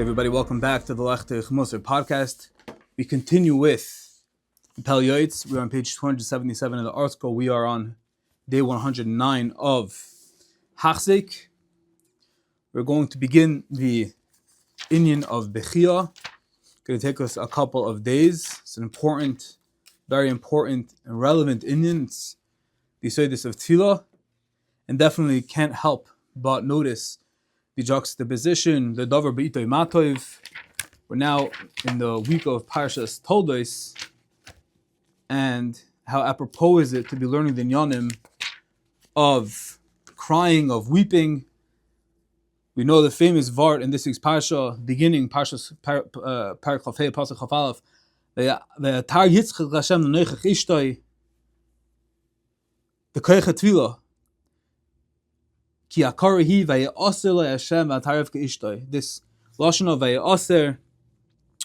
Okay, everybody, welcome back to the Yoeitz podcast. We continue with Pele Yoeitz. We're on page 277 of the article. We are on day 109 of Hachzik. We're going to begin the inyan of Bechia. It's going to take us a couple of days. It's an important, very important and relevant inyan. It's the Yoeitz of Tefillah, and definitely can't help but notice the juxtaposition, the Dover B'itoi Matov. We're now in the week of Parshas Toldos, and how apropos is it to be learning the Inyanim of crying, of weeping. We know the famous Vart in this week's Parsha, beginning Parshas Parak Chaf Hei, Pasuk Chaf Aleph, Ve'atar Yitzchak Hashem L'noichach Ishtoi, the Koach Hatefillah. Ki akarahi vaye'aser le'Hashem v'ataref ke'ishtoi. This lashon of vaye'aser,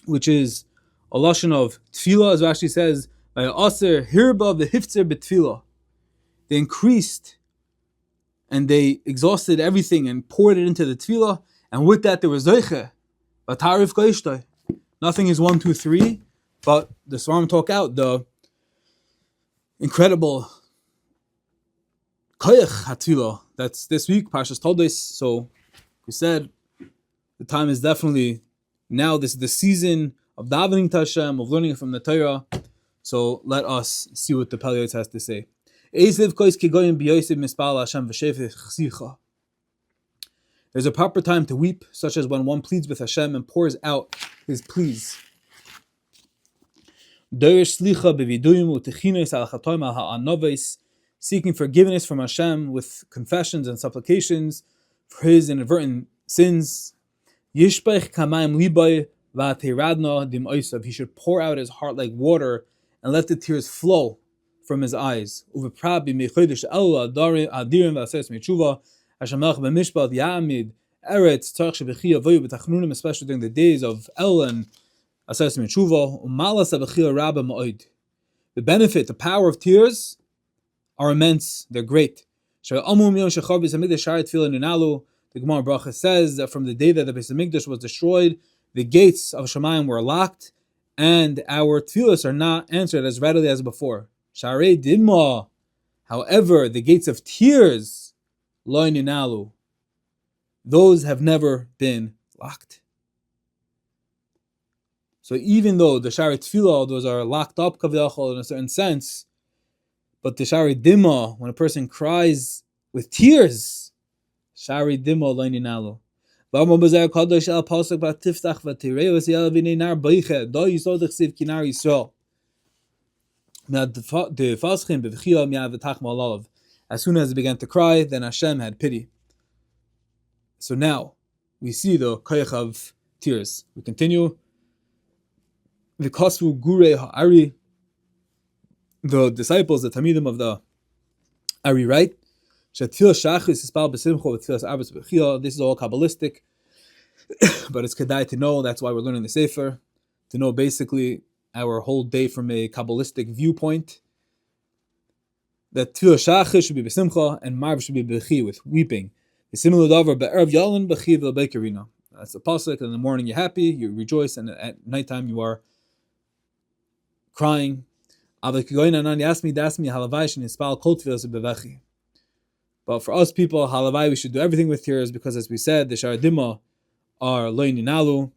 which is a lashon of tefillah, as Rashi says, vaye'aser hirba v'hifzer b'tefillah. They increased and they exhausted everything and poured it into the tefillah, and with that there was zeiche v'ataref ke'ishtoi. Nothing is 1, 2, 3, but the Svarim talk out the incredible Koach Hatefillah. That's this week, Parshas Toldos. So we said the time is definitely now. This is the season of davening to Hashem, of learning from the Torah. So let us see what the Pele Yoeitz has to say. There's a proper time to weep, such as when one pleads with Hashem and pours out his pleas. Seeking forgiveness from Hashem with confessions and supplications for his inadvertent sins. He should pour out his heart like water and let the tears flow from his eyes. Especially during the days of El and Ases Metshuva. The benefit, the power of tears are immense, they're great. The Gemara Bracha says that from the day that the Beis Hamikdash was destroyed, the gates of Shemayim were locked, and our tefillos are not answered as readily as before. Sharei Dimma, however, the gates of tears, lo ninalu, those have never been locked. So even though the Sharei Tefillah, those are locked up kaviyachol in a certain sense, but the Shari Dimma, when a person cries with tears, Shari Dimma lo ninalu. As soon as he began to cry, then Hashem had pity. So now we see the koach of tears. We continue. The Kosvu Gure Ha'ari, the disciples, the Talmidim of the Ari, write, this is all Kabbalistic, but it's kedai to know. That's why we're learning the Sefer, to know basically our whole day from a Kabbalistic viewpoint, that Tefillah Shachris should be b'simcha and Marv should be b'chi, with weeping. That's the pasuk. In the morning you're happy, you rejoice, and at nighttime you are crying. But for us people, halavai, we should do everything with tears, because as we said, the sharadima are lo ninalu.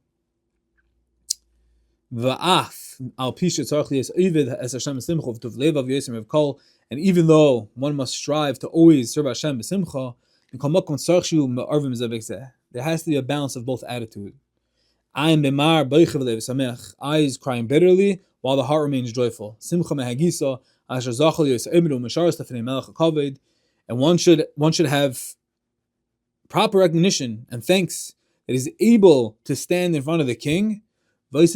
And even though one must strive to always serve Hashem b'simcha, there has to be a balance of both attitude. Eyes crying bitterly, while the heart remains joyful. And one should have proper recognition and thanks that he's able to stand in front of the king, and he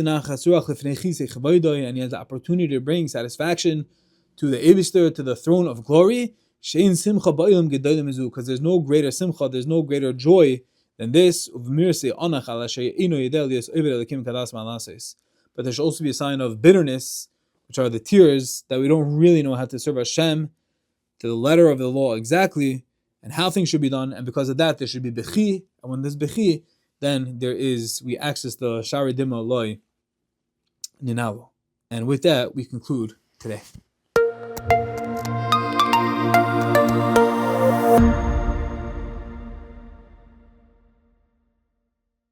has the opportunity to bring satisfaction to the Eibishter, to the throne of glory, because there's no greater simcha, there's no greater joy than this. But there should also be a sign of bitterness, which are the tears, that we don't really know how to serve Hashem to the letter of the law exactly, and how things should be done. And because of that, there should be bechi. And when there's bechi, then we access the Shari Dima Loi Ninalo. And with that, we conclude today.